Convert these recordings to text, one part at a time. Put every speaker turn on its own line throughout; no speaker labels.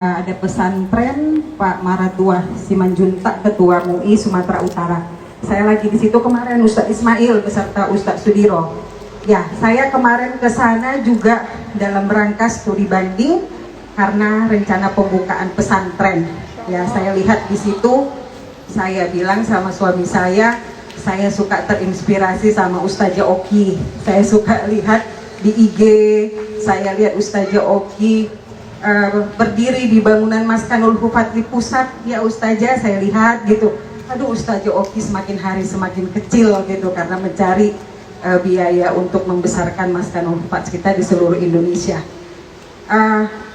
Ada pesantren Pak Maratua Simanjuntak, Ketua MUI Sumatera Utara. Saya lagi di situ kemarin, Ustadz Ismail beserta Ustadz Sudiro. Ya, saya kemarin ke sana juga dalam rangka studi banding karena rencana pembukaan pesantren. Ya, saya lihat di situ, saya bilang sama suami saya suka terinspirasi sama Ustazah Oki. Saya suka lihat di IG, saya lihat Ustazah Oki berdiri di bangunan Maskanul Hufat di pusat. Ya Ustazah, saya lihat gitu, aduh Ustazah Oki semakin hari semakin kecil gitu karena mencari biaya untuk membesarkan Maskanul Hufat kita di seluruh Indonesia.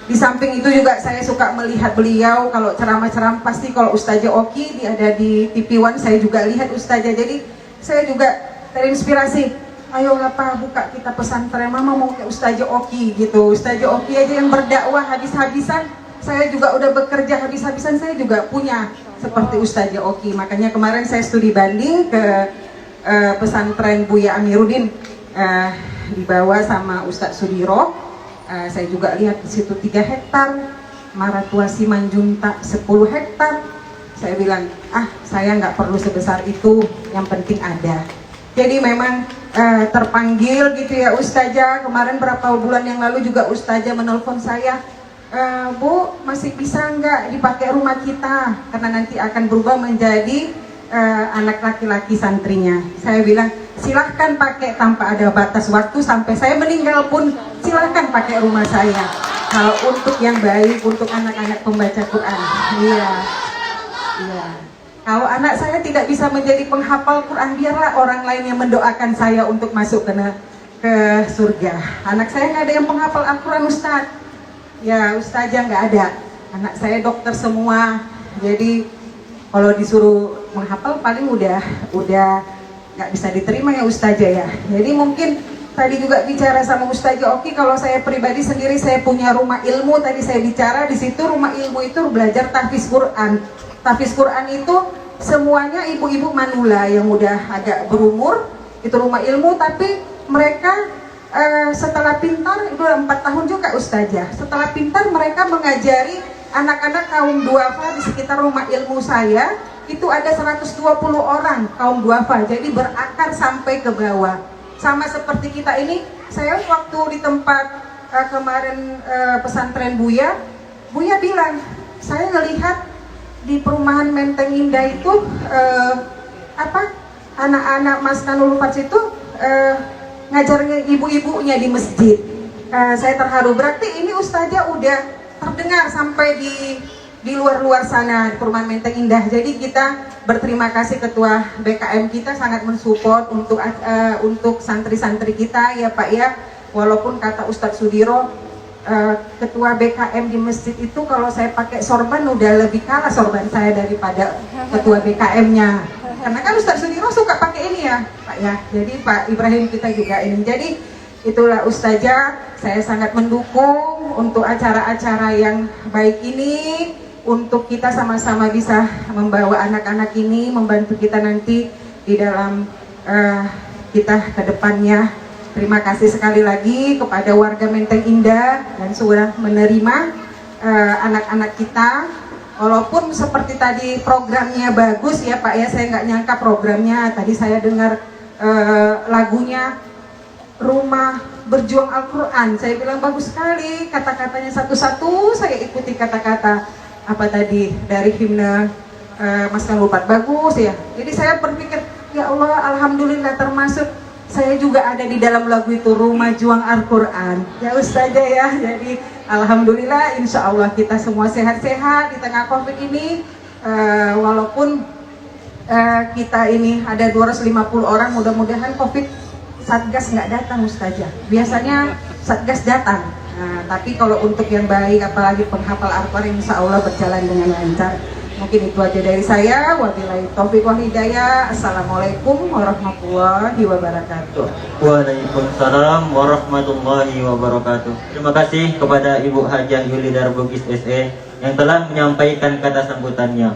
Di samping itu juga saya suka melihat beliau kalau ceramah-ceramah, pasti kalau Ustazah Oki ada di TV One, saya juga lihat Ustazah, jadi saya juga terinspirasi. Ayolah Pak, buka kita pesantren, Mama mau kayak Ustazah Oki gitu. Ustazah Oki aja yang berdakwah habis-habisan, saya juga udah bekerja habis-habisan, saya juga punya seperti Ustazah Oki. Makanya kemarin saya studi banding ke pesantren Buya Amiruddin, dibawa sama Ustadz Sudiro. Saya juga lihat di situ 3 hektar, Maratua Simanjuntak 10 hektar. Saya bilang, saya nggak perlu sebesar itu, yang penting ada. Jadi memang terpanggil gitu ya Ustazah. Kemarin berapa bulan yang lalu juga Ustazah menelpon saya, Bu, masih bisa nggak dipakai rumah kita karena nanti akan berubah menjadi anak laki-laki santrinya. Saya bilang silahkan pakai tanpa ada batas waktu, sampai saya meninggal pun silahkan pakai rumah saya kalau untuk yang baik, untuk anak-anak pembaca Quran. Iya. Kalau anak saya tidak bisa menjadi penghafal Quran, biarlah orang lain yang mendoakan saya untuk masuk ke surga. Anak saya nggak ada yang penghafal Al-Quran, Ustadz. Ya Ustazah nggak ada. Anak saya dokter semua. Jadi kalau disuruh menghafal paling udah nggak bisa diterima ya Ustazah ya. Jadi mungkin tadi juga bicara sama Ustazah Oki, kalau saya pribadi sendiri saya punya rumah ilmu. Tadi saya bicara di situ, rumah ilmu itu belajar tahfiz Quran. Tahfiz Quran itu semuanya ibu-ibu manula yang udah agak berumur, itu rumah ilmu. Tapi mereka setelah pintar, itu 4 tahun juga Ustazah, setelah pintar mereka mengajari anak-anak kaum duafa di sekitar rumah ilmu saya. Itu ada 120 orang kaum duafa, jadi berakar sampai ke bawah. Sama seperti kita ini, saya waktu di tempat kemarin pesantren Buya bilang, saya ngelihat di perumahan Menteng Indah itu anak-anak Maskanul Hufat itu ngajarnya ibu-ibunya di masjid. Saya terharu, berarti ini Ustazah udah terdengar sampai di luar-luar sana di perumahan Menteng Indah. Jadi kita berterima kasih, Ketua BKM kita sangat mensupport untuk santri-santri kita ya Pak ya. Walaupun kata Ustadz Sudiro, Ketua BKM di masjid itu kalau saya pakai sorban udah lebih kalah sorban saya daripada Ketua BKM-nya. Karena kan Ustadz Sudiro suka pakai ini ya Pak ya. Jadi Pak Ibrahim kita juga ini. Jadi itulah Ustazah, saya sangat mendukung untuk acara-acara yang baik ini, untuk kita sama-sama bisa membawa anak-anak ini, membantu kita nanti di dalam kita ke depannya. Terima kasih sekali lagi kepada warga Menteng Indah dan sudah menerima anak-anak kita. Walaupun seperti tadi programnya bagus ya Pak ya, saya nggak nyangka programnya. Tadi saya dengar lagunya Rumah Berjuang Al-Quran, saya bilang bagus sekali, kata-katanya satu-satu saya ikuti kata-kata apa tadi dari himne Maskanul Hufat, bagus ya. Jadi saya berpikir, ya Allah, alhamdulillah termasuk saya juga ada di dalam lagu itu, Rumah Juang Al-Quran ya Ustazah ya. Jadi alhamdulillah, insya Allah kita semua sehat-sehat di tengah COVID ini. Walaupun kita ini ada 250 orang, mudah-mudahan COVID Satgas nggak datang Ustazah. Biasanya Satgas datang. Tapi kalau untuk yang baik, apalagi penghafal Al-Quran, insya Allah berjalan dengan lancar. Mungkin itu aja dari saya. Wabillahi taufiq wal hidayah. Assalamualaikum warahmatullahi wabarakatuh.
Waalaikumsalam warahmatullahi wabarakatuh. Terima kasih kepada Ibu Hajah Yuli Darbugis SE yang telah menyampaikan kata sambutannya.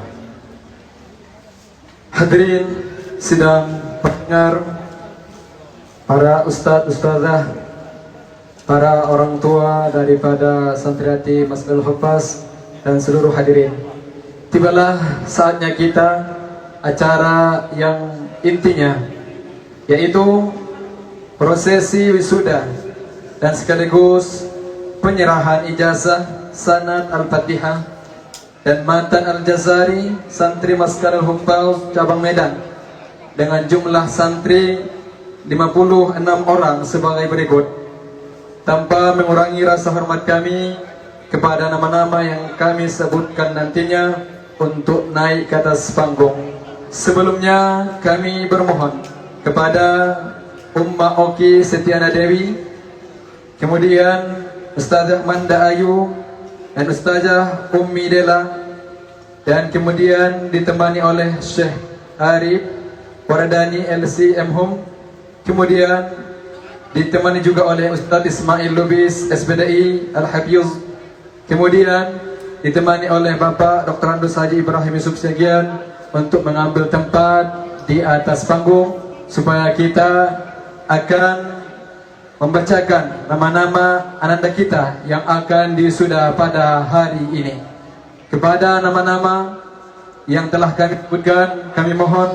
Hadirin sidang pendengar, para ustadz, ustazah, para orang tua daripada santriati Maskanul Hufat dan seluruh hadirin. Tibalah saatnya kita acara yang intinya, yaitu prosesi wisuda dan sekaligus penyerahan ijazah sanad Al-Fatihah dan Matan Al-Jazari santri Maskar Al-Humpau cabang Medan dengan jumlah santri 56 orang sebagai berikut. Tanpa mengurangi rasa hormat kami kepada nama-nama yang kami sebutkan nantinya untuk naik ke atas panggung. Sebelumnya kami bermohon kepada Umma Oki Setiana Dewi, kemudian Ustazah Manda Ayu dan Ustazah Ummi Dela, dan kemudian ditemani oleh Syekh Arif Waradani LC Hum, kemudian ditemani juga oleh Ustaz Ismail Lubis SPDI Al-Hafiz, kemudian ditemani oleh Bapak Dr. Andus Haji Ibrahim Yusuf Segian untuk mengambil tempat di atas panggung, supaya kita akan membacakan nama-nama ananda kita yang akan disuda pada hari ini. Kepada nama-nama yang telah kami sebutkan, kami mohon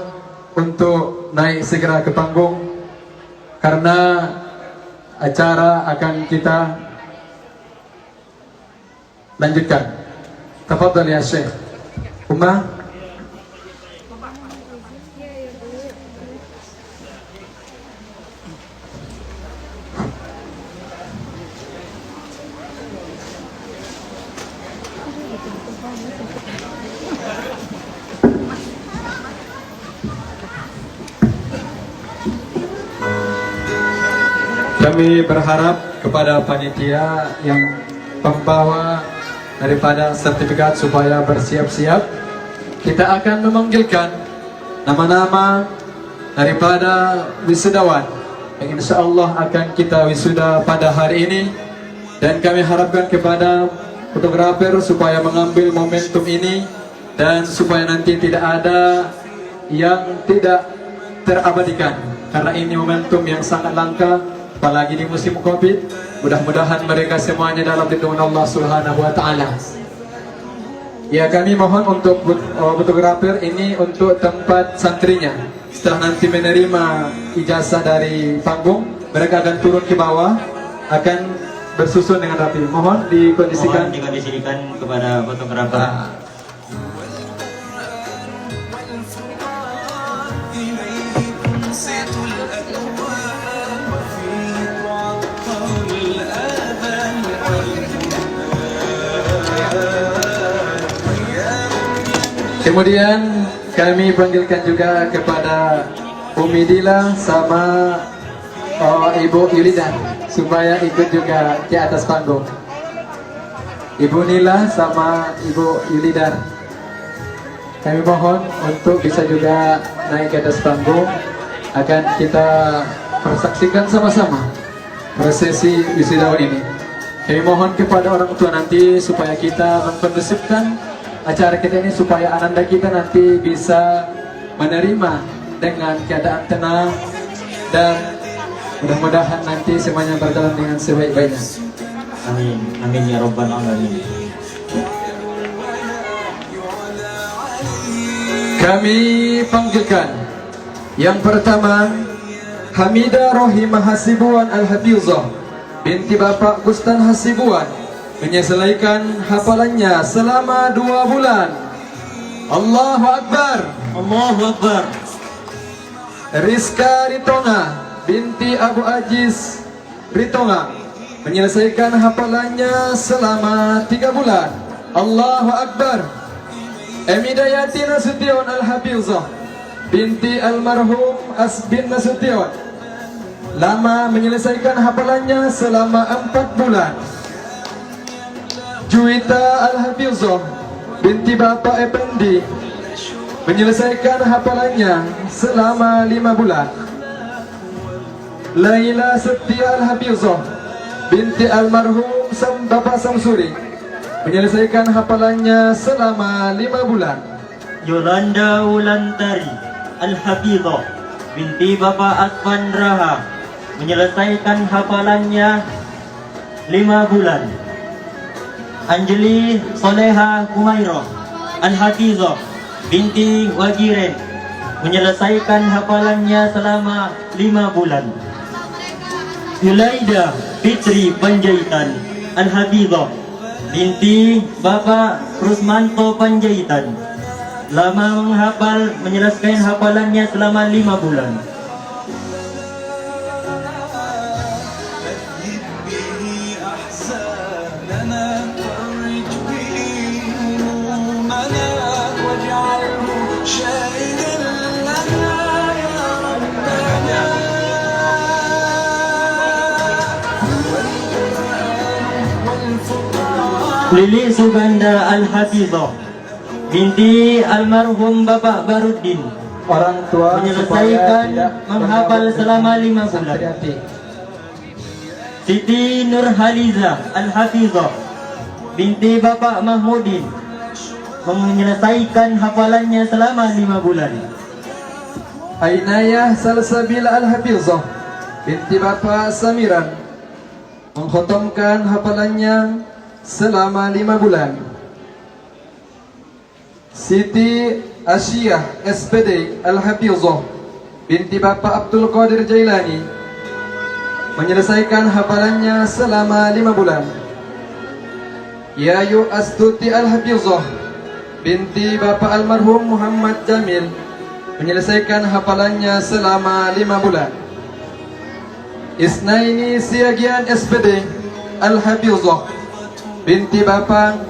untuk naik segera ke panggung, karena acara akan kita lanjutkan. Tafadhal ya Syekh. Umma. Kami berharap kepada panitia yang pembawa daripada sertifikat supaya bersiap-siap. Kita akan memanggilkan nama-nama daripada wisudawan yang insya Allah akan kita wisuda pada hari ini. Dan kami harapkan kepada fotografer supaya mengambil momentum ini, dan supaya nanti tidak ada yang tidak terabadikan, karena ini momentum yang sangat langka, apalagi di musim Covid. Mudah-mudahan mereka semuanya dalam lindungan Allah Subhanahu wa taala. Ya, kami mohon untuk fotografer ini untuk tempat santrinya. Setelah nanti menerima ijazah dari panggung, mereka akan turun ke bawah, akan bersusun dengan rapi. Mohon dikondisikan
kepada fotografer.
Kemudian kami panggilkan juga kepada Umi Dila sama Ibu Yulidan supaya ikut juga di atas panggung. Ibu Nila sama Ibu Yulidan, kami mohon untuk bisa juga naik ke atas panggung. Akan kita persaksikan sama-sama prosesi wisudawan ini. Kami mohon kepada orang tua nanti supaya kita mengkondusifkan acara kita ini, supaya ananda kita nanti bisa menerima dengan keadaan tenang, dan mudah-mudahan nanti semuanya berjalan dengan sebaik-baiknya.
Amin, amin ya Rabbal Alamin.
Kami panggilkan yang pertama Hamidah Rohimah Hasibuan Al-Hafizah binti Bapak Bustan Hasibuan, menyelesaikan hafalannya selama 2 bulan. Allahu Akbar.
Allahu Akbar.
Rizka Ritonga binti Abu Aziz Ritonga, menyelesaikan hafalannya selama 3 bulan. Allahu Akbar. Emidayati Nasution Al-Hafizah binti Almarhum Asbin Nasution, lama menyelesaikan hafalannya selama 4 bulan. Juwita Al-Hafizah binti Bapak Effendi, menyelesaikan hafalannya selama 5 bulan. Laila Setia Al-Hafizah binti Almarhum Bapak Samsuri, menyelesaikan hafalannya selama 5 bulan.
Yolanda Wulantari Al-Hafizah binti Bapak Asman Raha, menyelesaikan hafalannya 5 bulan. Anjali Soleha Humairah Al-Hafizah binti Wagiren, menyelesaikan hafalannya selama 5 bulan. Yulaida Fitri Panjaitan Al-Hafizah binti Bapak Rusmanto Panjaitan, lama menghafal, menyelesaikan hafalannya selama 5 bulan. Lili Suganda Al-Hafizah binti almarhum Bapak Baruddin,
Orang tua
menyelesaikan menghafal selama 5 bulan. Siti Nurhaliza Al-Hafizah binti Bapak Mahmudin, menyelesaikan hafalannya selama 5 bulan.
Ainayah Salsabila Al-Hafizah binti Bapak Samiran, mengkhotamkan hafalannya selama 5 bulan. Siti Asyiyah SPD Al-Hafizah binti Bapak Abdul Qadir Jailani, menyelesaikan hafalannya selama 5 bulan. Yayu Astuti Al-Hafizah binti Bapak almarhum Muhammad Jamil, menyelesaikan hafalannya selama 5 bulan. Isnaini Siagian SPD Al-Hafizah binti Bapak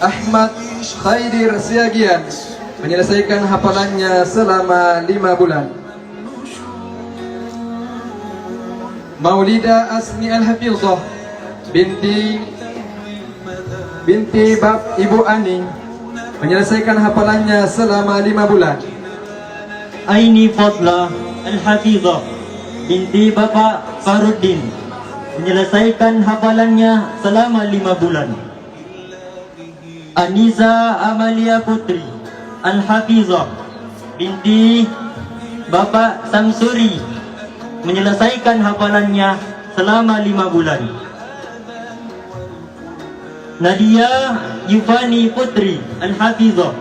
Ahmad Khaidir Siagian, menyelesaikan hafalannya selama 5 bulan. Maulida Asmi Al-Hafizah binti Ibu Ani, menyelesaikan hafalannya selama 5 bulan.
Aini Fadla Al-Hafizah binti Bapak Faruddin, menyelesaikan hafalannya selama 5 bulan. Anisa Amalia Putri Al-Hafizah binti Bapak Samsuri, menyelesaikan hafalannya selama 5 bulan. Nadia Yufani Putri Al-Hafizah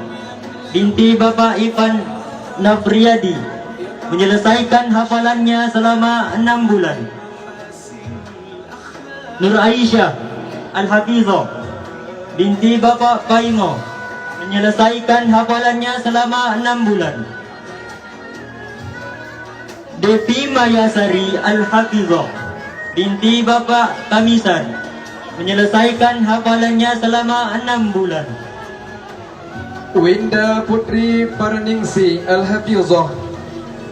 binti Bapak Ivan Nafriyadi, menyelesaikan hafalannya selama 6 bulan. Nur Aisyah Al-Hafizah binti Bapak Paimo, menyelesaikan hafalannya selama 6 bulan. Devi Mayasari Al-Hafizah binti Bapak Kamisan, menyelesaikan hafalannya selama 6 bulan.
Winda Putri Parningsi Al-Hafizah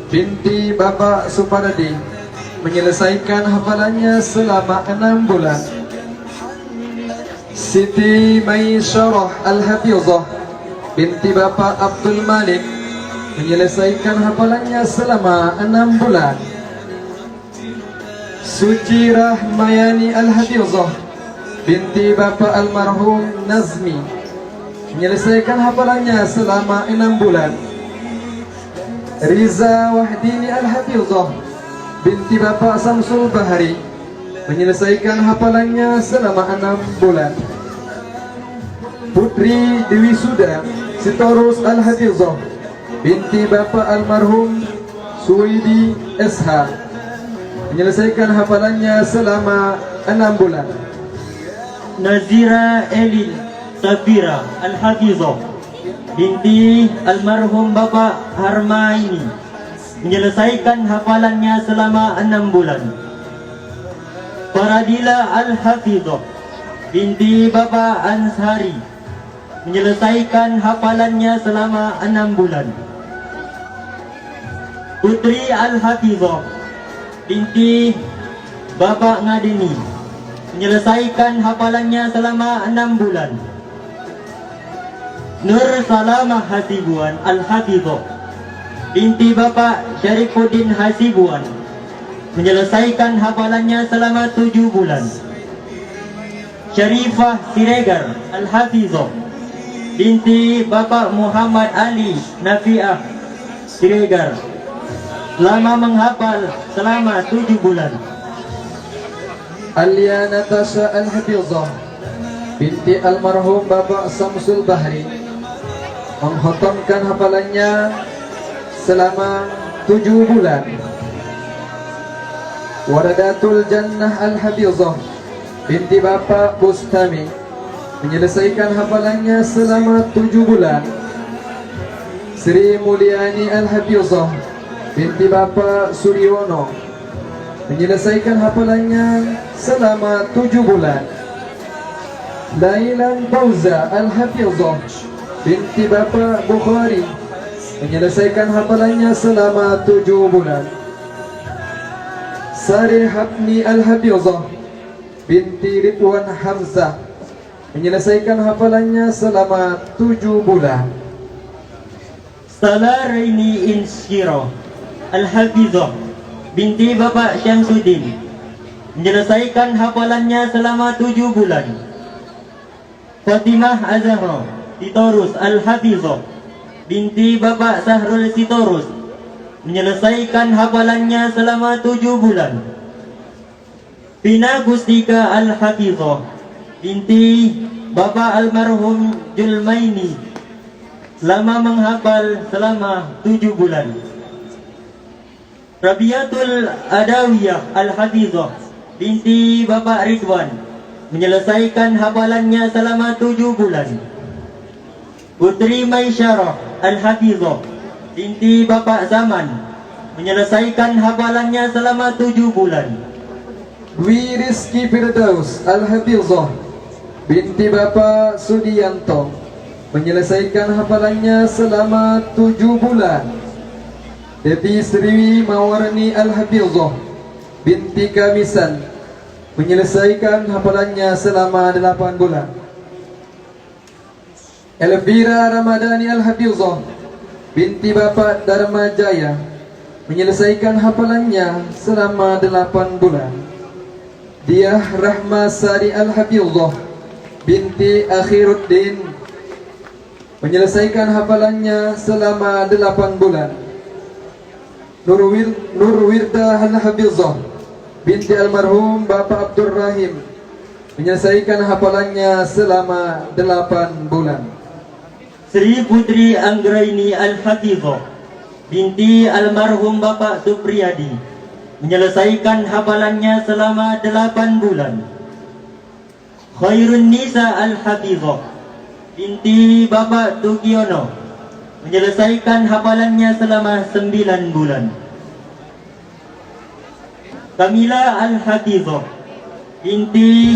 binti Bapak Supardi, menyelesaikan hafalannya selama 6 bulan. Siti Maisyarah Al-Hafizah binti Bapak Abdul Malik, menyelesaikan hafalannya selama 6 bulan. Suci Rahmayani Al-Hafizah binti Bapak almarhum Nazmi, menyelesaikan hafalannya selama 6 bulan. Riza Wahdini Al-Hafizah binti Bapak Samsul Bahari, menyelesaikan hafalannya selama 6 bulan. Putri Dewi Suda Sitorus Al-Hafizah binti Bapak almarhum Suwidi SH, menyelesaikan hafalannya selama 6 bulan.
Nazira Elin Safira Al-Hafizah binti almarhum Bapak Harmaini, menyelesaikan hafalannya selama 6 bulan. Faradila Al-Hafizah binti Bapak Ansari, menyelesaikan hafalannya selama 6 bulan. Putri Al-Hafizah binti Bapak Ngadini, menyelesaikan hafalannya selama 6 bulan. Nur Salamah Hasibuan Al-Hafizah binti Bapak Syarifuddin Hasibuan, menyelesaikan hafalannya selama 7 bulan. Syarifah Siregar Al-Hafizah binti Bapak Muhammad Ali Nafiah Siregar, lama menghafal selama 7 bulan.
Alia Natasha Al-Hafizah binti almarhum Bapak Samsul Bahri menghotamkan hafalannya selama 7 bulan. Waradatul Jannah Al-Hafizah binti Bapak Bustami menyelesaikan hafalannya selama 7 bulan. Sri Mulyani Al-Hafizah binti Bapak Suryono menyelesaikan hafalannya selama 7 bulan. Lailan Fauza Al-Hafizah binti Bapak Bukhari menyelesaikan hafalannya selama 7 bulan. Sari Hapni Al-Hafizah binti Ridwan Hamzah menyelesaikan hafalannya selama 7 bulan.
Salaraini Insyirah Al-Hafizah binti Bapak Syamsuddin menyelesaikan hafalannya selama 7 bulan. Fatimah Azhar Sitorus Al-Hafizah binti Bapak Sahrul Sitorus menyelesaikan hafalannya selama 7 bulan. Pina Gustika Al-Hafizah binti Bapak Almarhum Julmaini lama menghafal selama 7 bulan. Rabiatul Adawiyah Al-Hafizah binti Bapak Ridwan menyelesaikan hafalannya selama 7 bulan. Putri Maisyarah Al-Hafizah binti Bapak Zaman menyelesaikan hafalannya selama 7 bulan.
Dwi Rizki Firdaus Al-Hafizah binti Bapak Sudianto menyelesaikan hafalannya selama 7 bulan. Devi Sri Mawarni Al-Hafizah binti Kamisan menyelesaikan hafalannya selama 8 bulan. Elvira Ramadhani Al-Hafizah binti Bapak Dharma Jaya menyelesaikan hafalannya selama 8 bulan. Diah Rahma Sari Al-Hafizah binti Akhiruddin menyelesaikan hafalannya selama 8 bulan. Nurwirda Al-Hafizah binti almarhum Bapak Abdul Rahim menyelesaikan hafalannya selama 8 bulan.
Sri Putri Anggraini Al-Hafizah binti almarhum Bapak Supriyadi menyelesaikan hafalannya selama 8 bulan. Khairun Nisa Al-Hafizah binti Bapak Tugiono menyelesaikan hafalannya selama 9 bulan. Kamila Al-Hafizah binti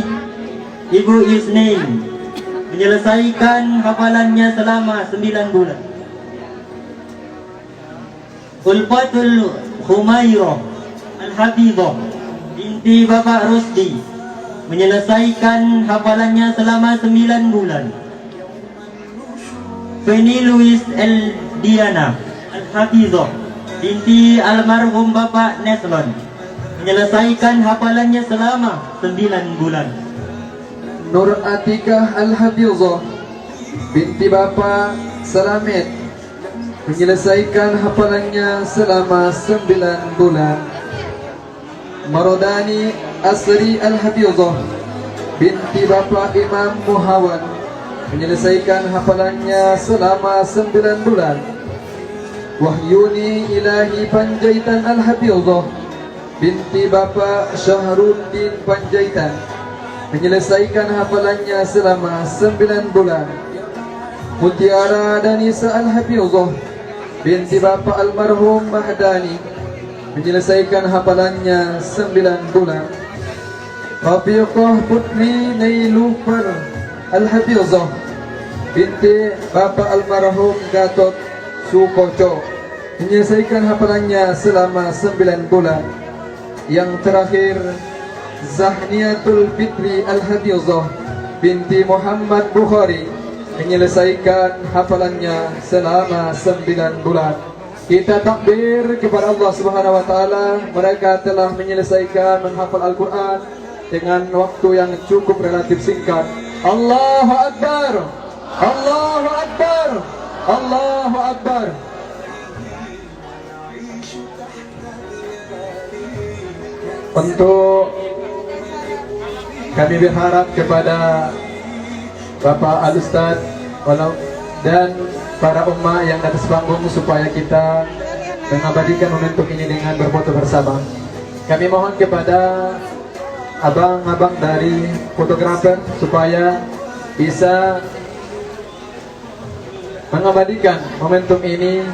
Ibu Yusnain menyelesaikan hafalannya selama 9 bulan. Ulfatul Humairah Al-Hafizah binti Bapak Rusdi menyelesaikan hafalannya selama 9 bulan. Feni Louis El Diana Al-Hafizah binti almarhum Bapak Neslon menyelesaikan hafalannya selama 9 bulan.
Nur Atikah Al-Hafizah binti Bapak Salamet menyelesaikan hafalannya selama 9 bulan. Marodani Asri Al-Hafizah binti Bapak Imam Muhawan menyelesaikan hafalannya selama 9 bulan. Wahyuni Ilahi Panjaitan Al-Hafizah binti Bapak Syahruddin Panjaitan menyelesaikan hafalannya selama 9 bulan. Mutiara Danisa Al-Hafizah binti Bapak almarhum Mahdani menyelesaikan hafalannya 9 bulan. Rafiqah Putri Nailufar Al-Hafizah binti Bapak almarhum Gatot Sukoco menyelesaikan hafalannya selama 9 bulan. Yang terakhir, Zahniatul Fitri Al-Hafizah binti Muhammad Bukhari menyelesaikan hafalannya selama 9 bulan. Kita takbir kepada Allah Subhanahu wa taala, mereka telah menyelesaikan menghafal Al-Qur'an dengan waktu yang cukup relatif singkat. Allahu Akbar. Allahu Akbar. Allahu Akbar. Untuk kami berharap kepada Bapak Al-Ustaz, dan para ummah yang di atas panggung, supaya kita mengabadikan momentum ini dengan berfoto bersama. Kami mohon kepada abang-abang dari fotografer supaya bisa mengabadikan momentum ini.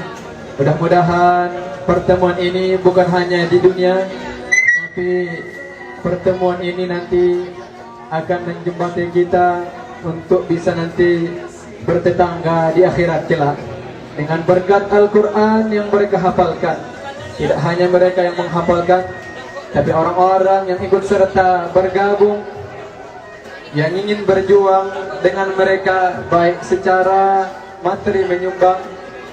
Mudah-mudahan pertemuan ini bukan hanya di dunia, tapi pertemuan ini nanti akan menjembatani kita untuk bisa nanti bertetangga di akhirat kelak dengan berkat Al-Quran yang mereka hafalkan. Tidak hanya mereka yang menghafalkan, tapi orang-orang yang ikut serta bergabung, yang ingin berjuang dengan mereka, baik secara materi menyumbang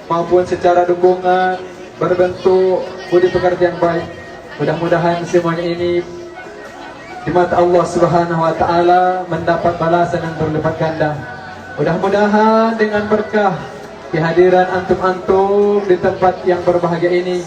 maupun secara dukungan berbentuk budi pekerti yang baik. Mudah-mudahan semuanya ini di mata Allah Subhanahu wa taala mendapat balasan yang berlipat ganda. Mudah-mudahan dengan berkah kehadiran antum-antum di tempat yang berbahagia ini,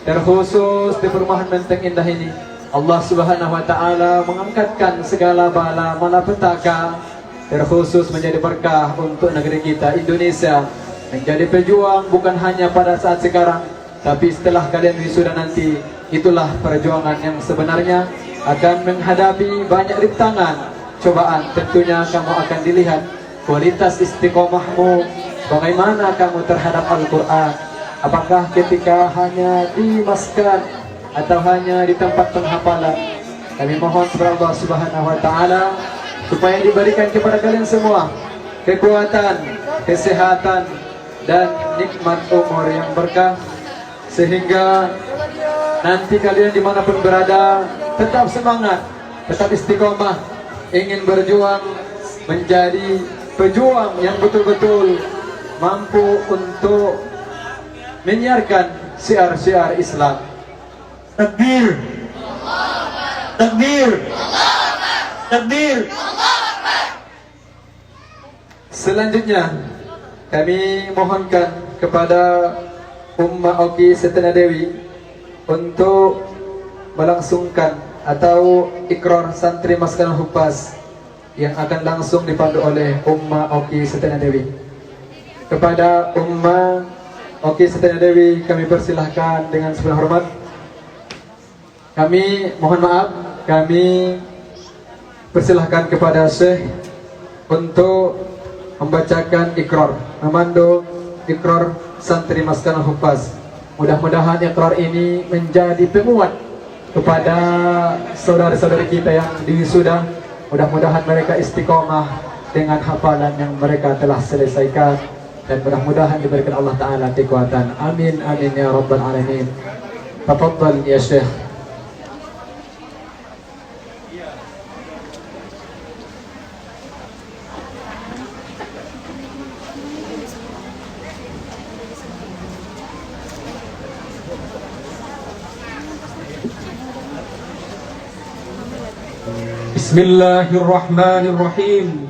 terkhusus di perumahan Menteng Indah ini, Allah Subhanahu wa taala mengangkatkan segala bala malapetaka, terkhusus menjadi berkah untuk negeri kita Indonesia, menjadi pejuang bukan hanya pada saat sekarang, tapi setelah kalian wisuda nanti. Itulah perjuangan yang sebenarnya, akan menghadapi banyak rintangan, cobaan. Tentunya kamu akan dilihat kualitas istiqomahmu, bagaimana kamu terhadap Al-Quran. Apakah ketika hanya di maskan atau hanya di tempat penghafalan. Kami mohon kepada Allah Subhanahu wa taala supaya diberikan kepada kalian semua kekuatan, kesehatan, dan nikmat umur yang berkah, sehingga nanti kalian dimanapun berada tetap semangat, tetap istiqomah, ingin berjuang menjadi pejuang yang betul-betul mampu untuk menyiarkan syiar-syiar Islam.
Takbir, takbir, takbir.
Selanjutnya kami mohonkan kepada Ummah Oki Setena Dewi untuk melangsungkan atau ikrar santri Maskanul Huffaz yang akan langsung dipandu oleh Ummah Oki Setena Dewi. Kepada Ummah Oki Setena Dewi kami persilahkan dengan sepenuh hormat. Kami mohon maaf, kami persilahkan kepada Syekh untuk membacakan ikrar, memandu ikrar santri Maskanul Huffaz. Mudah-mudahan ikrar ini menjadi penguat kepada saudara-saudari kita yang diwisuda. Mudah-mudahan mereka istiqomah dengan hafalan yang mereka telah selesaikan, dan mudah-mudahan diberikan Allah Ta'ala kekuatan. Amin, amin ya Rabbal Alamin. Tafadhal ya Syekh.
Bismillahirrahmanirrahim.